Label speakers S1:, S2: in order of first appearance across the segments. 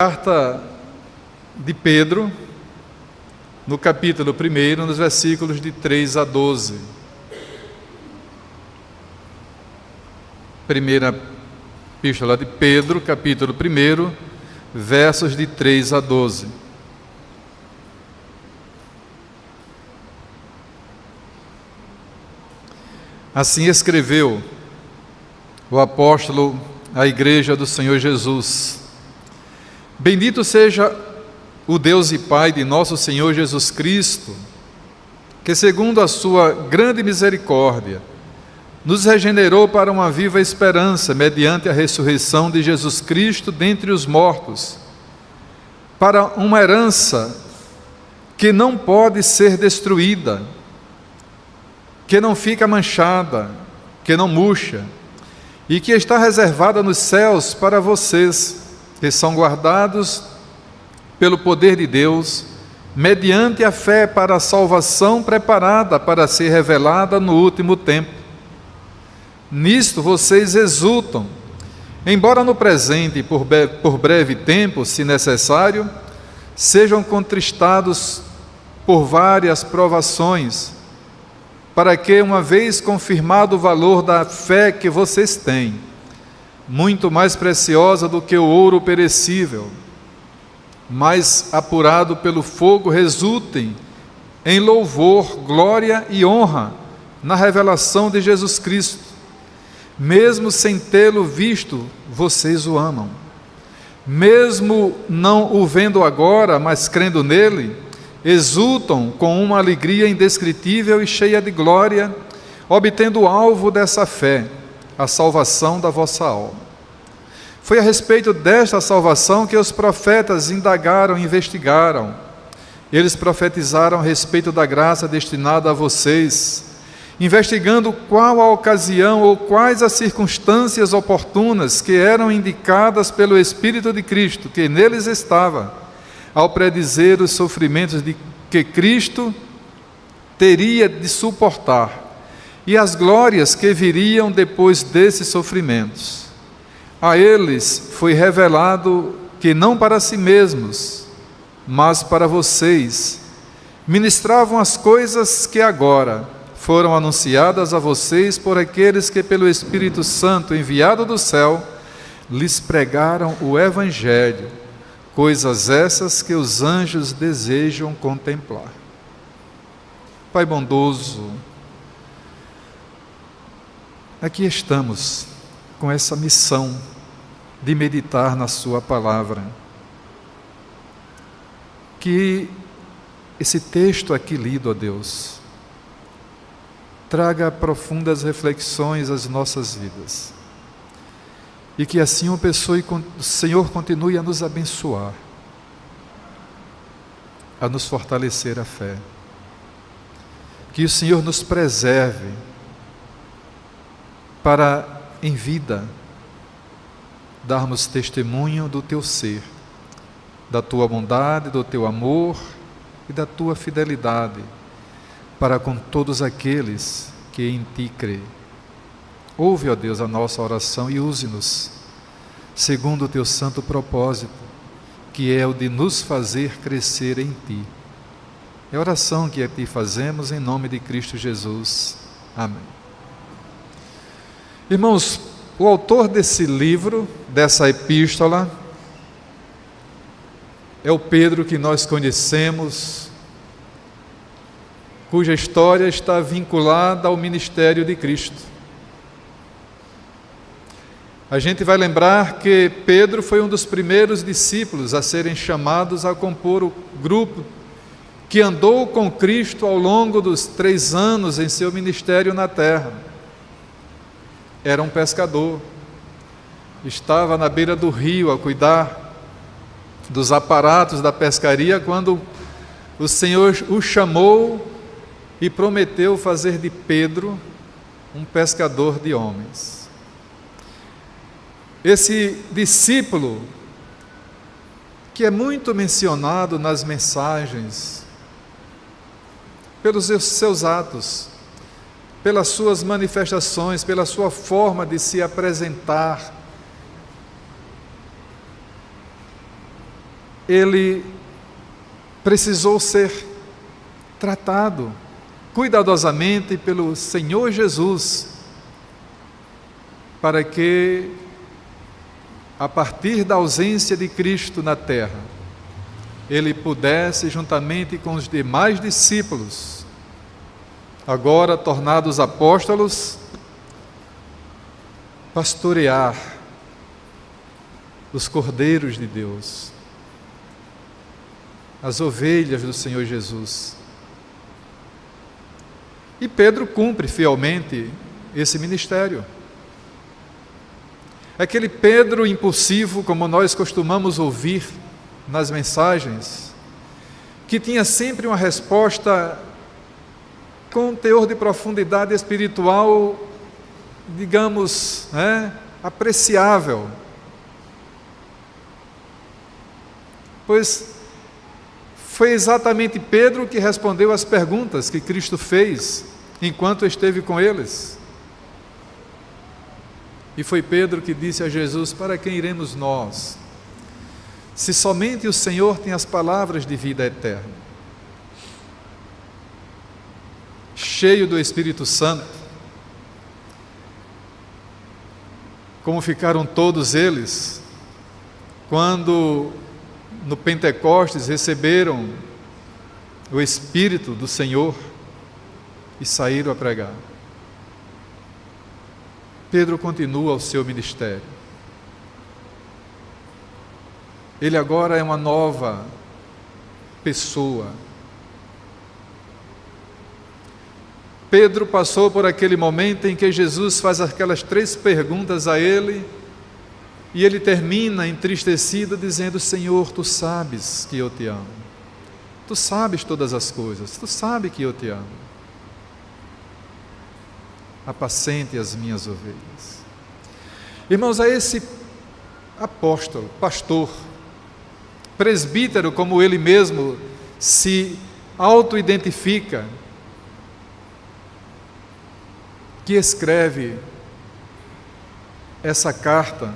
S1: Carta de Pedro, no capítulo 1, nos versículos de 3 a 12. Primeira epístola de Pedro, capítulo 1, versos de 3 a 12. Assim escreveu o apóstolo à igreja do Senhor Jesus: Bendito seja o Deus e Pai de nosso Senhor Jesus Cristo, que segundo a sua grande misericórdia, nos regenerou para uma viva esperança, mediante a ressurreição de Jesus Cristo dentre os mortos, para uma herança que não pode ser destruída, que não fica manchada, que não murcha, e que está reservada nos céus para vocês, que são guardados pelo poder de Deus, mediante a fé para a salvação preparada para ser revelada no último tempo. Nisto vocês exultam, embora no presente, por breve tempo, se necessário, sejam contristados por várias provações, para que, uma vez confirmado o valor da fé que vocês têm, muito mais preciosa do que o ouro perecível, mais apurado pelo fogo, resultem em louvor, glória e honra na revelação de Jesus Cristo. Mesmo sem tê-lo visto, vocês o amam. Mesmo não o vendo agora, mas crendo nele, exultam com uma alegria indescritível e cheia de glória, obtendo o alvo dessa fé, a salvação da vossa alma. Foi a respeito desta salvação que os profetas indagaram e investigaram. Eles profetizaram a respeito da graça destinada a vocês, investigando qual a ocasião ou quais as circunstâncias oportunas que eram indicadas pelo Espírito de Cristo, que neles estava, ao predizer os sofrimentos de que Cristo teria de suportar, e as glórias que viriam depois desses sofrimentos. A eles foi revelado que não para si mesmos, mas para vocês, ministravam as coisas que agora foram anunciadas a vocês por aqueles que pelo Espírito Santo enviado do céu, lhes pregaram o Evangelho, coisas essas que os anjos desejam contemplar. Pai bondoso, aqui estamos com essa missão de meditar na sua palavra. Que esse texto aqui lido, ó Deus, traga profundas reflexões às nossas vidas. E que assim o Senhor continue a nos abençoar, a nos fortalecer a fé. Que o Senhor nos preserve para, em vida, darmos testemunho do Teu ser, da Tua bondade, do Teu amor e da Tua fidelidade para com todos aqueles que em Ti crê. Ouve, ó Deus, a nossa oração e use-nos segundo o Teu santo propósito, que é o de nos fazer crescer em Ti. É a oração que a Ti fazemos em nome de Cristo Jesus. Amém. Irmãos, o autor desse livro, dessa epístola, é o Pedro que nós conhecemos, cuja história está vinculada ao ministério de Cristo. A gente vai lembrar que Pedro foi um dos primeiros discípulos a serem chamados a compor o grupo que andou com Cristo ao longo dos 3 anos em seu ministério na terra. Era um pescador, estava na beira do rio a cuidar dos aparatos da pescaria, quando o Senhor o chamou e prometeu fazer de Pedro um pescador de homens. Esse discípulo, que é muito mencionado nas mensagens, pelos seus atos, pelas suas manifestações, pela sua forma de se apresentar, ele precisou ser tratado cuidadosamente pelo Senhor Jesus, para que, a partir da ausência de Cristo na terra, ele pudesse, juntamente com os demais discípulos, agora tornados apóstolos, pastorear os cordeiros de Deus, as ovelhas do Senhor Jesus. E Pedro cumpre fielmente esse ministério. Aquele Pedro impulsivo, como nós costumamos ouvir nas mensagens, que tinha sempre uma resposta com um teor de profundidade espiritual, digamos, apreciável. Pois foi exatamente Pedro que respondeu às perguntas que Cristo fez enquanto esteve com eles. E foi Pedro que disse a Jesus: para quem iremos nós, se somente o Senhor tem as palavras de vida eterna? Cheio do Espírito Santo, como ficaram todos eles, quando no Pentecostes receberam o Espírito do Senhor e saíram a pregar. Pedro continua o seu ministério. Ele agora é uma nova pessoa. Pedro passou por aquele momento em que Jesus faz aquelas 3 perguntas a ele, e ele termina entristecido dizendo: Senhor, tu sabes que eu te amo. Tu sabes todas as coisas, tu sabes que eu te amo. Apacente as minhas ovelhas. Irmãos, a esse apóstolo, pastor, presbítero, como ele mesmo se auto-identifica, que escreve essa carta,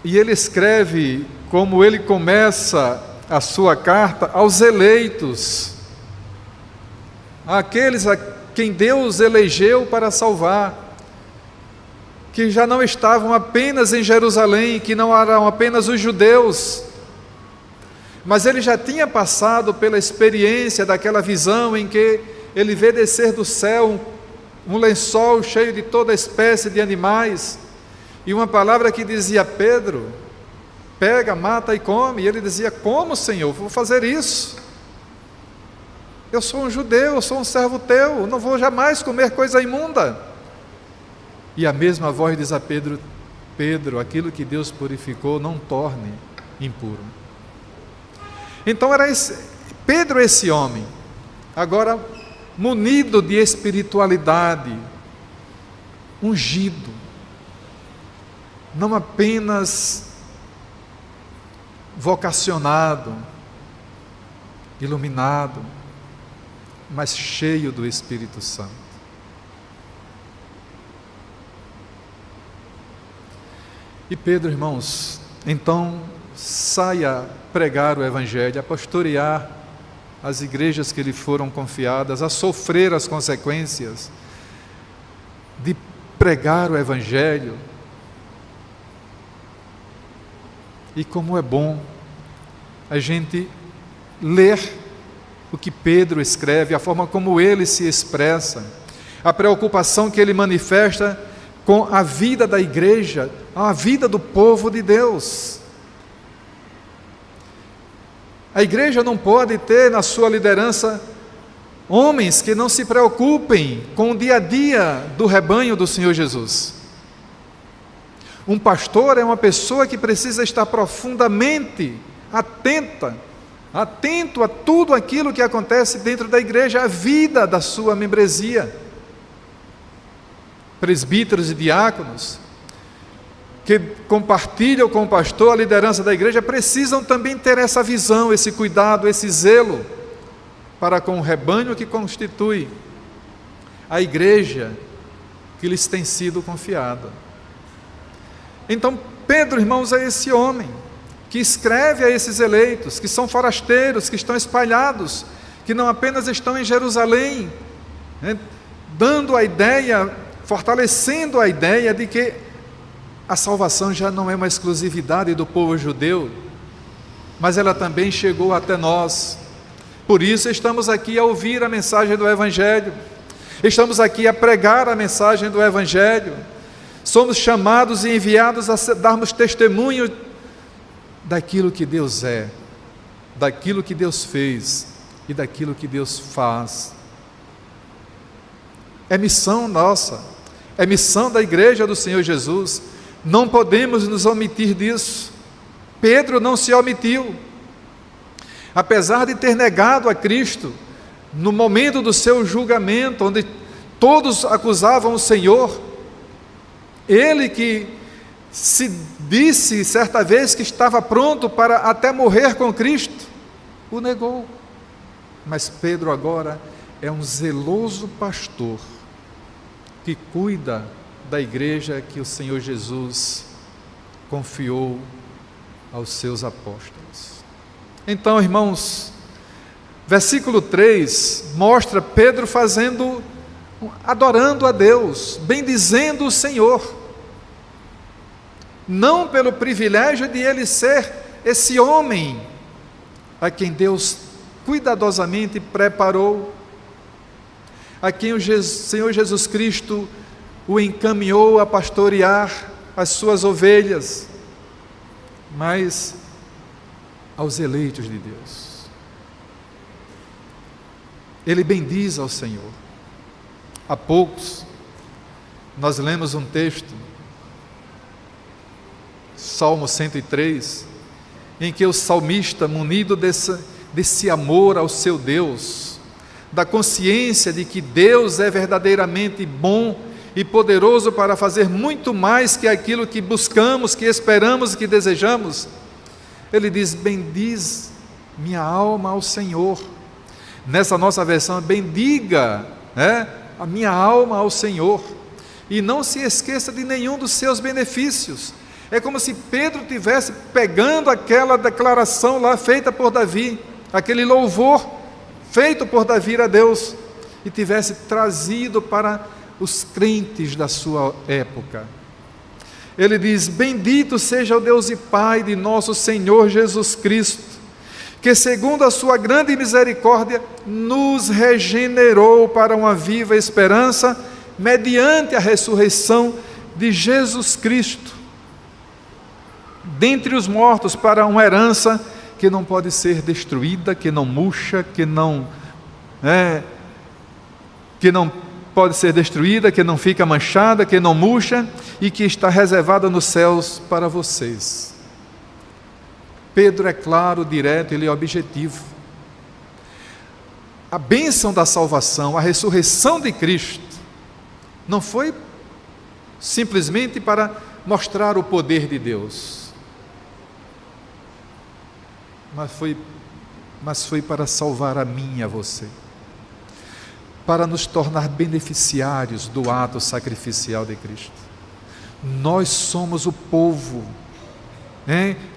S1: e ele escreve, como ele começa a sua carta, aos eleitos, àqueles a quem Deus elegeu para salvar, que já não estavam apenas em Jerusalém, que não eram apenas os judeus, mas ele já tinha passado pela experiência daquela visão em que ele vê descer do céu um lençol cheio de toda espécie de animais, e uma palavra que dizia: Pedro, pega, mata e come. E ele dizia: como, Senhor? Vou fazer isso. Eu sou um judeu, eu sou um servo teu, não vou jamais comer coisa imunda. E a mesma voz diz a Pedro: Pedro, aquilo que Deus purificou, não torne impuro. Então era Pedro, esse homem, agora munido de espiritualidade, ungido, não apenas vocacionado, iluminado, mas cheio do Espírito Santo. E Pedro, irmãos, então sai a pregar o Evangelho, a pastorear as igrejas que lhe foram confiadas, a sofrer as consequências de pregar o Evangelho. E como é bom a gente ler o que Pedro escreve, a forma como ele se expressa, a preocupação que ele manifesta com a vida da igreja, a vida do povo de Deus. A igreja não pode ter na sua liderança homens que não se preocupem com o dia a dia do rebanho do Senhor Jesus. Um pastor é uma pessoa que precisa estar profundamente atento a tudo aquilo que acontece dentro da igreja, a vida da sua membresia. Presbíteros e diáconos que compartilham com o pastor a liderança da igreja precisam também ter essa visão, esse cuidado, esse zelo para com o rebanho que constitui a igreja que lhes tem sido confiada. Então Pedro, irmãos, é esse homem que escreve a esses eleitos, que são forasteiros, que estão espalhados, que não apenas estão em Jerusalém, né, dando a ideia, fortalecendo a ideia de que a salvação já não é uma exclusividade do povo judeu, mas ela também chegou até nós. Por isso estamos aqui a ouvir a mensagem do Evangelho, estamos aqui a pregar a mensagem do Evangelho, somos chamados e enviados a darmos testemunho daquilo que Deus é, daquilo que Deus fez e daquilo que Deus faz. É missão nossa, é missão da igreja do Senhor Jesus, não podemos nos omitir disso. Pedro não se omitiu, apesar de ter negado a Cristo, no momento do seu julgamento, onde todos acusavam o Senhor, ele que se disse certa vez que estava pronto para até morrer com Cristo, o negou. Mas Pedro agora é um zeloso pastor, que cuida da igreja que o Senhor Jesus confiou aos seus apóstolos. Então, irmãos, versículo 3 mostra Pedro adorando a Deus, bendizendo o Senhor, não pelo privilégio de ele ser esse homem a quem Deus cuidadosamente preparou, a quem o Senhor Jesus Cristo o encaminhou a pastorear as suas ovelhas, mas aos eleitos de Deus. Ele bendiz ao Senhor. Há poucos, nós lemos um texto, Salmo 103, em que o salmista, munido desse amor ao seu Deus, da consciência de que Deus é verdadeiramente bom e poderoso para fazer muito mais que aquilo que buscamos, que esperamos e que desejamos, ele diz: bendiz minha alma ao Senhor. Nessa nossa versão, bendiga, a minha alma ao Senhor, e não se esqueça de nenhum dos seus benefícios. É como se Pedro tivesse pegando aquela declaração lá feita por Davi, aquele louvor feito por Davi a Deus, e tivesse trazido para os crentes da sua época. Ele diz: bendito seja o Deus e Pai de nosso Senhor Jesus Cristo, que segundo a sua grande misericórdia nos regenerou para uma viva esperança mediante a ressurreição de Jesus Cristo dentre os mortos, para uma herança que não pode ser destruída, que não murcha, que não pode ser destruída, que não fica manchada, que não murcha, e que está reservada nos céus para vocês. Pedro é claro, direto, ele é objetivo. A bênção da salvação, a ressurreição de Cristo, não foi simplesmente para mostrar o poder de Deus, mas foi para salvar a mim e a você, para nos tornar beneficiários do ato sacrificial de Cristo. Nós somos o povo,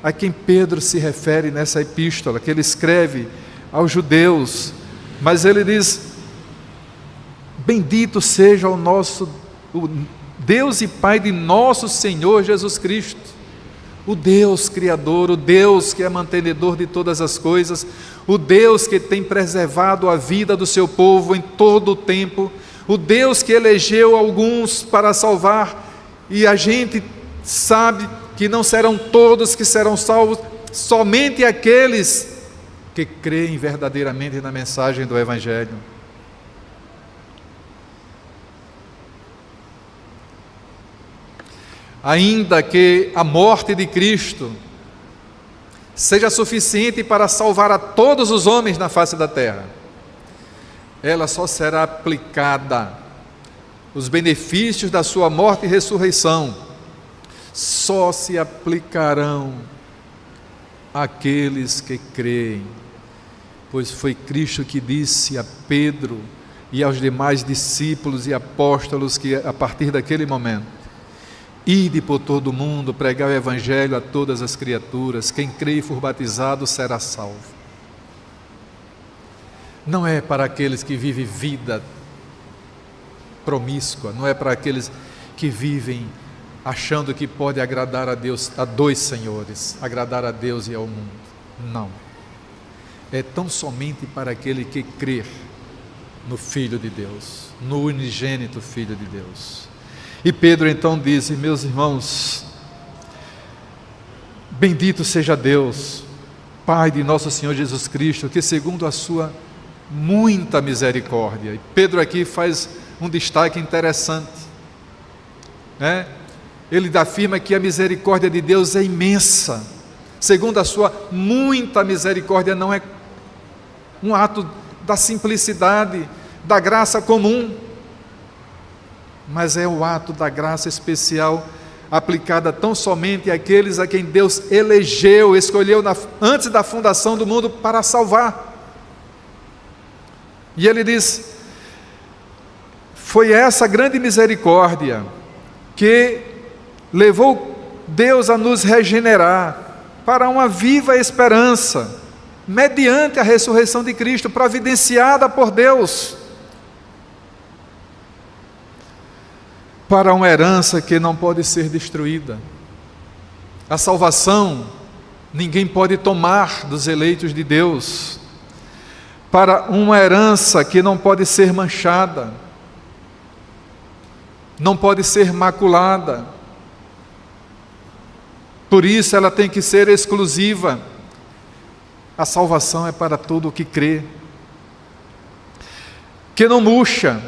S1: a quem Pedro se refere nessa epístola, que ele escreve aos judeus, mas ele diz: bendito seja o Deus e Pai de nosso Senhor Jesus Cristo, o Deus Criador, o Deus que é mantenedor de todas as coisas, o Deus que tem preservado a vida do seu povo em todo o tempo, o Deus que elegeu alguns para salvar, e a gente sabe que não serão todos que serão salvos, somente aqueles que creem verdadeiramente na mensagem do Evangelho. Ainda que a morte de Cristo seja suficiente para salvar a todos os homens na face da terra, ela só será aplicada, os benefícios da sua morte e ressurreição só se aplicarão àqueles que creem, pois foi Cristo que disse a Pedro e aos demais discípulos e apóstolos que a partir daquele momento: Ide por todo o mundo, pregai o evangelho a todas as criaturas. Quem crê e for batizado será salvo. Não é para aqueles que vivem vida promíscua, não é para aqueles que vivem achando que pode agradar a Deus, a dois senhores, agradar a Deus e ao mundo. Não. É tão somente para aquele que crer no Filho de Deus, no unigênito Filho de Deus. E Pedro então diz: meus irmãos, bendito seja Deus, Pai de nosso Senhor Jesus Cristo, que segundo a sua muita misericórdia. E Pedro aqui faz um destaque interessante, né? Ele afirma que a misericórdia de Deus é imensa. Segundo a sua muita misericórdia, não é um ato da simplicidade, da graça comum, mas é o ato da graça especial, aplicada tão somente àqueles a quem Deus elegeu, escolheu antes da fundação do mundo para salvar. E ele diz: foi essa grande misericórdia que levou Deus a nos regenerar para uma viva esperança, mediante a ressurreição de Cristo, providenciada por Deus, para uma herança que não pode ser destruída. A salvação ninguém pode tomar dos eleitos de Deus, para uma herança que não pode ser manchada, não pode ser maculada. Por isso ela tem que ser exclusiva. A salvação é para todo o que crê, que não murcha,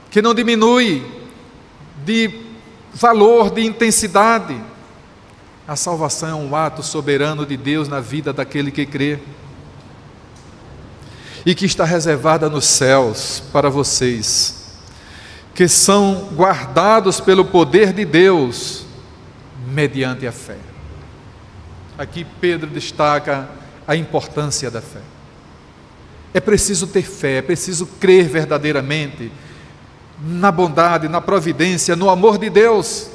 S1: que não diminui de valor, de intensidade. A salvação é um ato soberano de Deus na vida daquele que crê, e que está reservada nos céus para vocês, que são guardados pelo poder de Deus, mediante a fé. Aqui Pedro destaca a importância da fé. É preciso ter fé, é preciso crer verdadeiramente na bondade, na providência, no amor de Deus.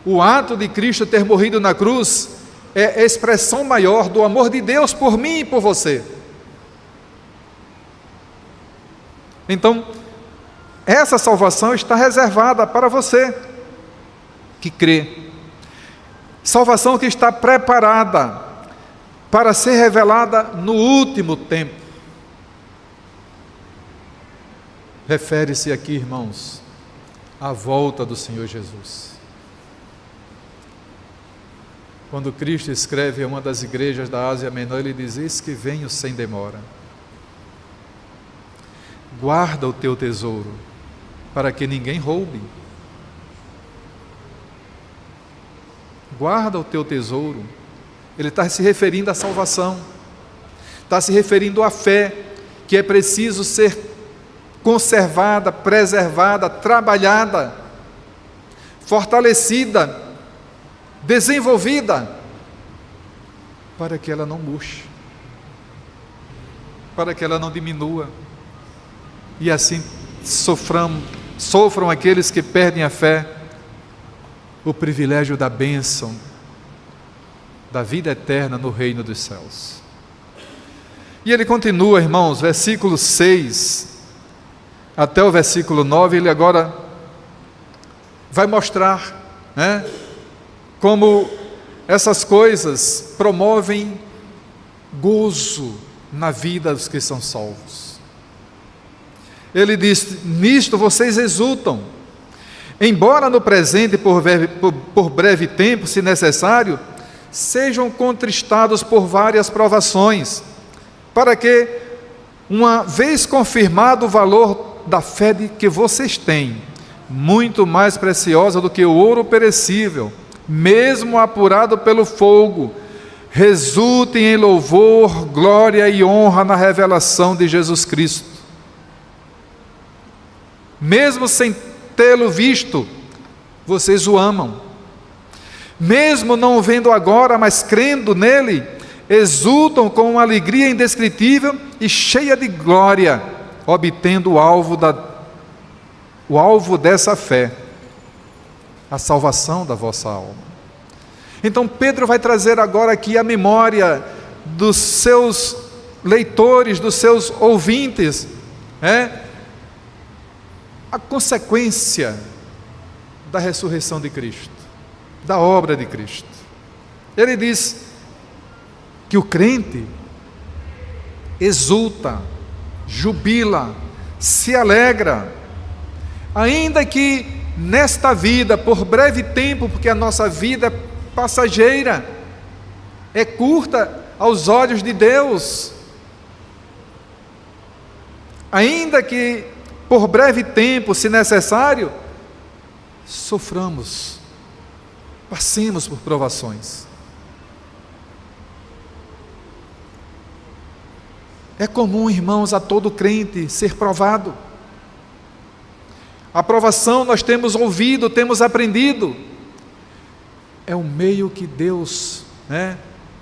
S1: O ato de Cristo ter morrido na cruz é a expressão maior do amor de Deus por mim e por você. Então, essa salvação está reservada para você que crê. Salvação que está preparada para ser revelada no último tempo. Refere-se aqui, irmãos, à volta do Senhor Jesus. Quando Cristo escreve a uma das igrejas da Ásia Menor, ele diz: eis que venho sem demora. Guarda o teu tesouro, para que ninguém roube. Guarda o teu tesouro. Ele está se referindo à salvação, está se referindo à fé, que é preciso ser conservada, preservada, trabalhada, fortalecida, desenvolvida, para que ela não murche, para que ela não diminua, e assim sofram aqueles que perdem a fé, o privilégio da bênção, da vida eterna no reino dos céus. E ele continua, irmãos, versículo 6, até o versículo 9, ele agora vai mostrar, né, como essas coisas promovem gozo na vida dos que são salvos. Ele diz: nisto vocês exultam, embora no presente, por breve tempo, se necessário, sejam contristados por várias provações, para que, uma vez confirmado o valor da fé que vocês têm, muito mais preciosa do que o ouro perecível, mesmo apurado pelo fogo, resultem em louvor, glória e honra na revelação de Jesus Cristo. Mesmo sem tê-lo visto, vocês o amam. Mesmo não o vendo agora, mas crendo nele, exultam com uma alegria indescritível e cheia de glória, obtendo o alvo dessa fé, a salvação da vossa alma. Então Pedro vai trazer agora aqui a memória dos seus leitores, dos seus ouvintes, a consequência da ressurreição de Cristo, da obra de Cristo. Ele diz que o crente exulta, jubila, se alegra, ainda que nesta vida, por breve tempo, porque a nossa vida é passageira, é curta aos olhos de Deus, ainda que por breve tempo, se necessário, soframos, passemos por provações. É comum, irmãos, a todo crente ser provado. A provação nós temos ouvido, temos aprendido. É o meio que Deus,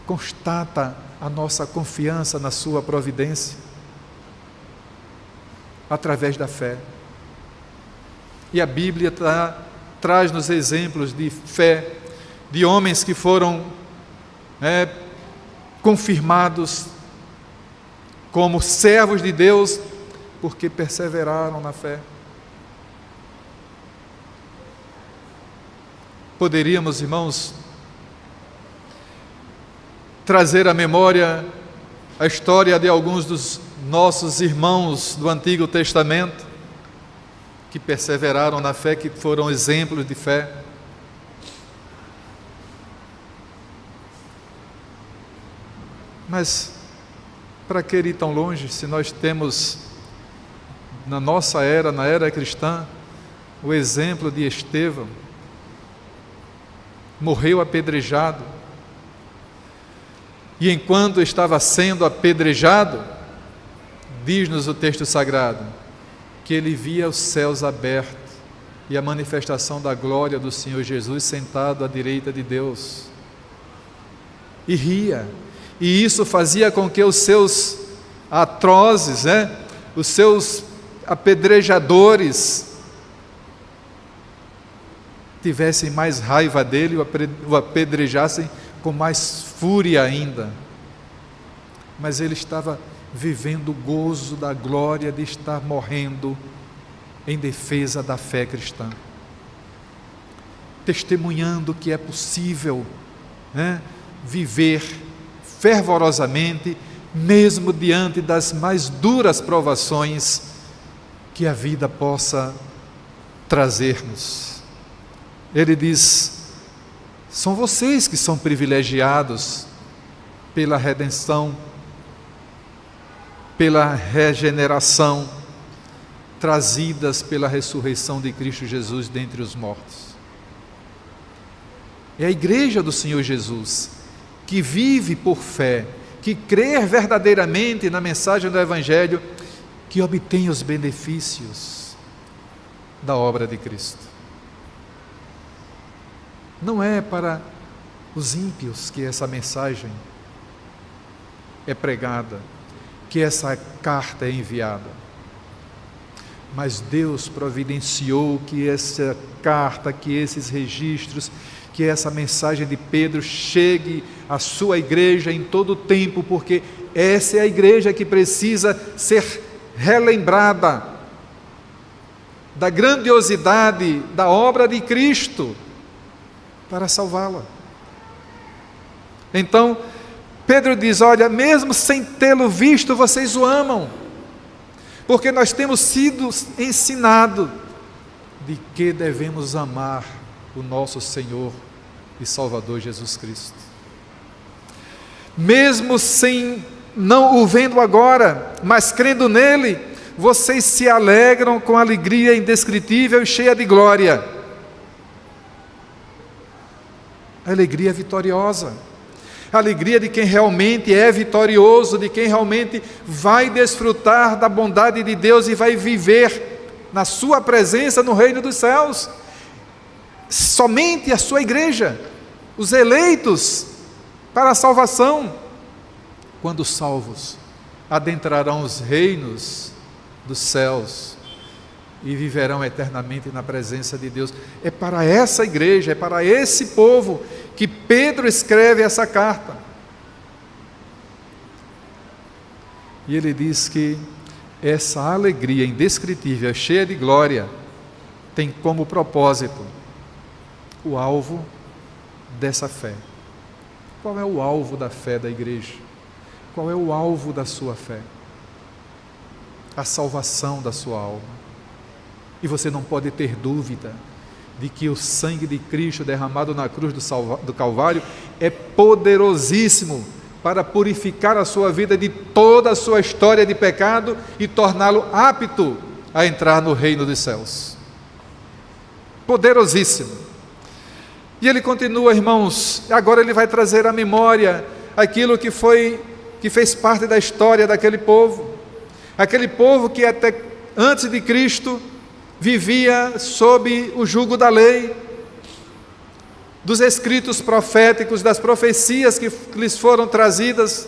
S1: constata a nossa confiança na sua providência, através da fé. E a Bíblia traz-nos exemplos de fé, de homens que foram confirmados como servos de Deus, porque perseveraram na fé. Poderíamos, irmãos, trazer à memória a história de alguns dos nossos irmãos do Antigo Testamento, que perseveraram na fé, que foram exemplos de fé. Mas, para que ir tão longe, se nós temos, na nossa era, na era cristã, o exemplo de Estevão, morreu apedrejado, e enquanto estava sendo apedrejado, diz-nos o texto sagrado, que ele via os céus abertos e a manifestação da glória do Senhor Jesus sentado à direita de Deus, e ria, e isso fazia com que os seus atrozes, os seus apedrejadores, tivessem mais raiva dele, o apedrejassem com mais fúria ainda. Mas ele estava vivendo o gozo da glória de estar morrendo em defesa da fé cristã, testemunhando que é possível viver fervorosamente, mesmo diante das mais duras provações que a vida possa trazer-nos. Ele diz: são vocês que são privilegiados pela redenção, pela regeneração, trazidas pela ressurreição de Cristo Jesus dentre os mortos. É a igreja do Senhor Jesus, que vive por fé, que crê verdadeiramente na mensagem do Evangelho, que obtém os benefícios da obra de Cristo. Não é para os ímpios que essa mensagem é pregada, que essa carta é enviada. Mas Deus providenciou que essa carta, que esses registros, que essa mensagem de Pedro chegue à sua igreja em todo o tempo, porque essa é a igreja que precisa ser relembrada da grandiosidade da obra de Cristo para salvá-la. Então, Pedro diz: olha, mesmo sem tê-lo visto, vocês o amam, porque nós temos sido ensinados de que devemos amar o nosso Senhor e Salvador Jesus Cristo. Mesmo sem não o vendo agora, mas crendo nele, vocês se alegram com alegria indescritível e cheia de glória. A alegria vitoriosa, a alegria de quem realmente é vitorioso, de quem realmente vai desfrutar da bondade de Deus e vai viver na sua presença no reino dos céus. Somente a sua igreja, os eleitos para a salvação, quando salvos, adentrarão os reinos dos céus, e viverão eternamente na presença de Deus. É para essa igreja, é para esse povo que Pedro escreve essa carta. E ele diz que essa alegria indescritível, cheia de glória, tem como propósito o alvo dessa fé. Qual é o alvo da fé da igreja? Qual é o alvo da sua fé? A salvação da sua alma. E você não pode ter dúvida de que o sangue de Cristo derramado na cruz do Calvário é poderosíssimo para purificar a sua vida de toda a sua história de pecado e torná-lo apto a entrar no reino dos céus. Poderosíssimo. E ele continua, irmãos, agora ele vai trazer à memória aquilo que fez parte da história daquele povo. Aquele povo que até antes de Cristo vivia sob o jugo da lei, dos escritos proféticos, das profecias que lhes foram trazidas.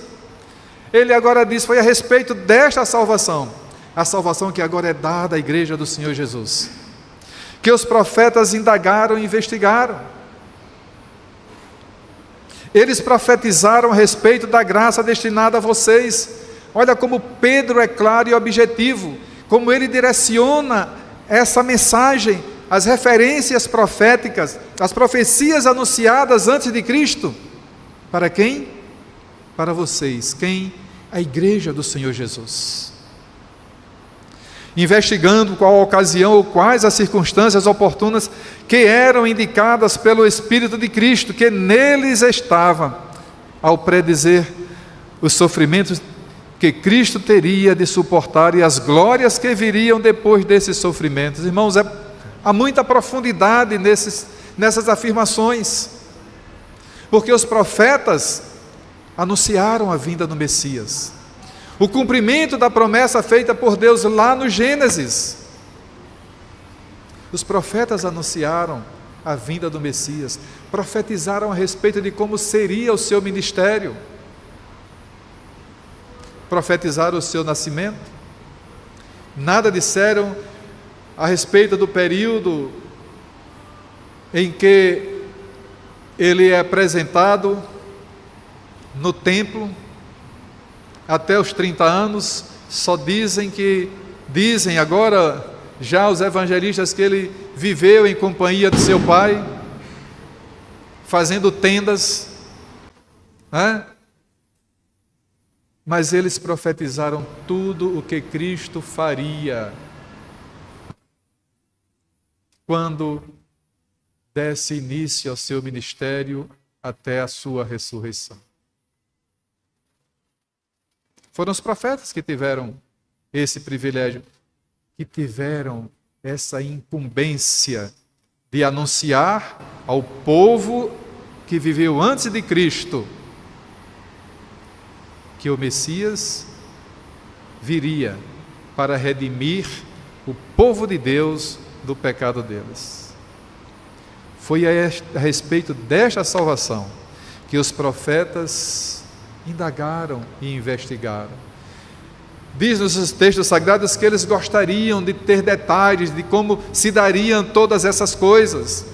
S1: Ele agora diz, foi a respeito desta salvação, a salvação que agora é dada à igreja do Senhor Jesus, que os profetas indagaram e investigaram. Eles profetizaram a respeito da graça destinada a vocês. Olha como Pedro é claro e objetivo, como ele direciona essa mensagem, as referências proféticas, as profecias anunciadas antes de Cristo. Para quem? Para vocês. Quem? A igreja do Senhor Jesus. Investigando qual a ocasião ou quais as circunstâncias oportunas que eram indicadas pelo Espírito de Cristo, que neles estava, ao predizer os sofrimentos que Cristo teria de suportar e as glórias que viriam depois desses sofrimentos. Irmãos, há muita profundidade nessas afirmações, porque os profetas anunciaram a vinda do Messias, o cumprimento da promessa feita por Deus lá no Gênesis. Os profetas anunciaram a vinda do Messias, profetizaram a respeito de como seria o seu ministério, profetizaram o seu nascimento, nada disseram a respeito do período em que ele é apresentado no templo, até os 30 anos, só dizem agora já os evangelistas que ele viveu em companhia de seu pai, fazendo tendas, né? Mas eles profetizaram tudo o que Cristo faria quando desse início ao seu ministério até a sua ressurreição. Foram os profetas que tiveram esse privilégio, que tiveram essa incumbência de anunciar ao povo que viveu antes de Cristo que o Messias viria para redimir o povo de Deus do pecado deles. Foi a respeito desta salvação que os profetas indagaram e investigaram. Diz nos textos sagrados que eles gostariam de ter detalhes de como se dariam todas essas coisas.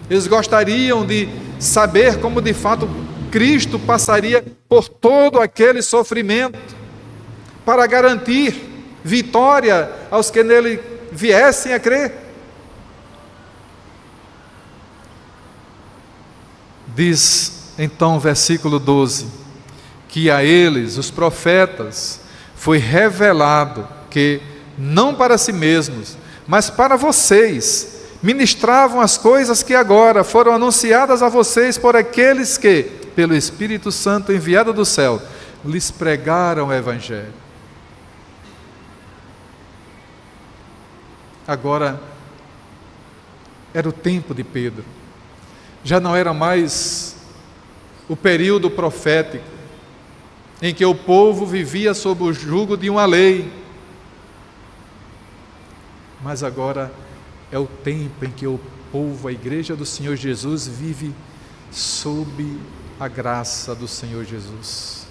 S1: Eles gostariam de saber como de fato Cristo passaria por todo aquele sofrimento para garantir vitória aos que nele viessem a crer. Diz então o versículo 12, que a eles, os profetas, foi revelado que, não para si mesmos, mas para vocês, ministravam as coisas que agora foram anunciadas a vocês por aqueles que, pelo Espírito Santo enviado do céu, lhes pregaram o Evangelho. Agora, era o tempo de Pedro, já não era mais o período profético, em que o povo vivia sob o jugo de uma lei, mas agora é o tempo em que o povo, a igreja do Senhor Jesus, vive sob a graça do Senhor Jesus.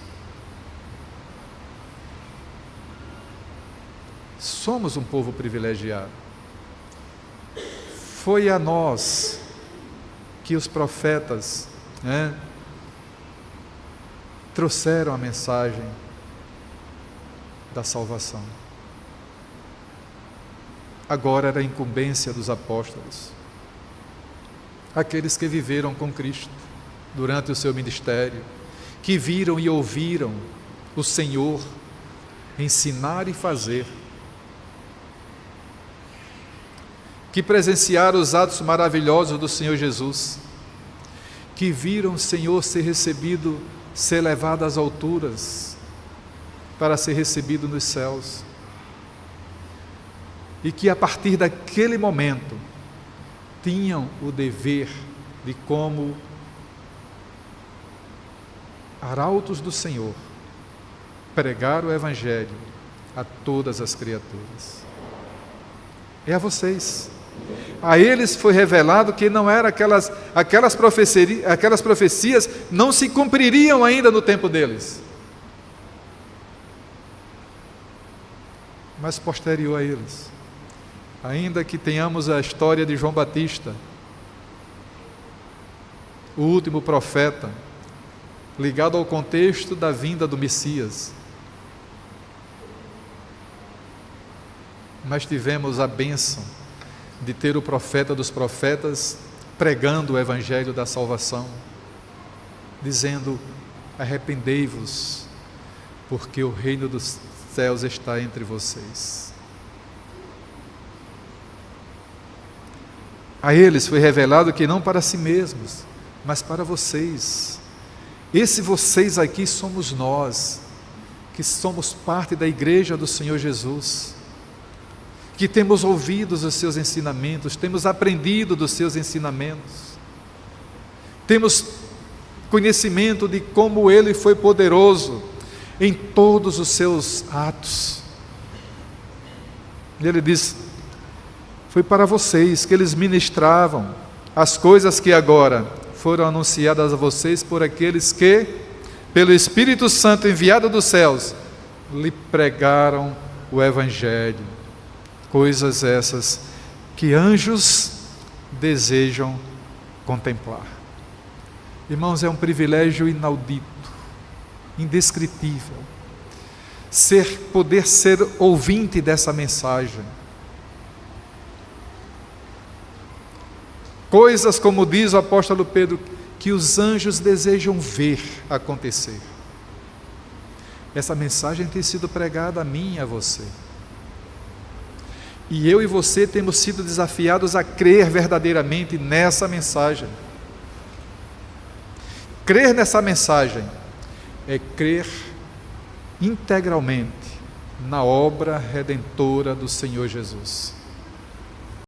S1: somos um povo privilegiado. Foi a nós que os profetas, trouxeram a mensagem da salvação. Agora era a incumbência dos apóstolos, aqueles que viveram com Cristo durante o seu ministério, que viram e ouviram o Senhor ensinar e fazer, que presenciaram os atos maravilhosos do Senhor Jesus, que viram o Senhor ser recebido, ser levado às alturas, para ser recebido nos céus, e que a partir daquele momento tinham o dever de, como arautos do Senhor, pregar o Evangelho a todas as criaturas. É a vocês. A eles foi revelado que não era aquelas profecias não se cumpririam ainda no tempo deles, mas posterior a eles. Ainda que tenhamos a história de João Batista, o último profeta, ligado ao contexto da vinda do Messias, nós tivemos a bênção de ter o profeta dos profetas pregando o Evangelho da salvação, dizendo: arrependei-vos, porque o reino dos céus está entre vocês. A eles foi revelado que não para si mesmos, mas para vocês. Esse vocês aqui somos nós, que somos parte da igreja do Senhor Jesus, que temos ouvido os seus ensinamentos, temos aprendido dos seus ensinamentos, temos conhecimento de como Ele foi poderoso em todos os seus atos. E Ele diz: foi para vocês que eles ministravam as coisas que agora foram anunciadas a vocês por aqueles que, pelo Espírito Santo enviado dos céus, lhe pregaram o Evangelho. Coisas essas que anjos desejam contemplar. Irmãos, é um privilégio inaudito, indescritível, poder ser ouvinte dessa mensagem. Coisas, como diz o apóstolo Pedro, que os anjos desejam ver acontecer. Essa mensagem tem sido pregada a mim e a você. E eu e você temos sido desafiados a crer verdadeiramente nessa mensagem. Crer nessa mensagem é crer integralmente na obra redentora do Senhor Jesus.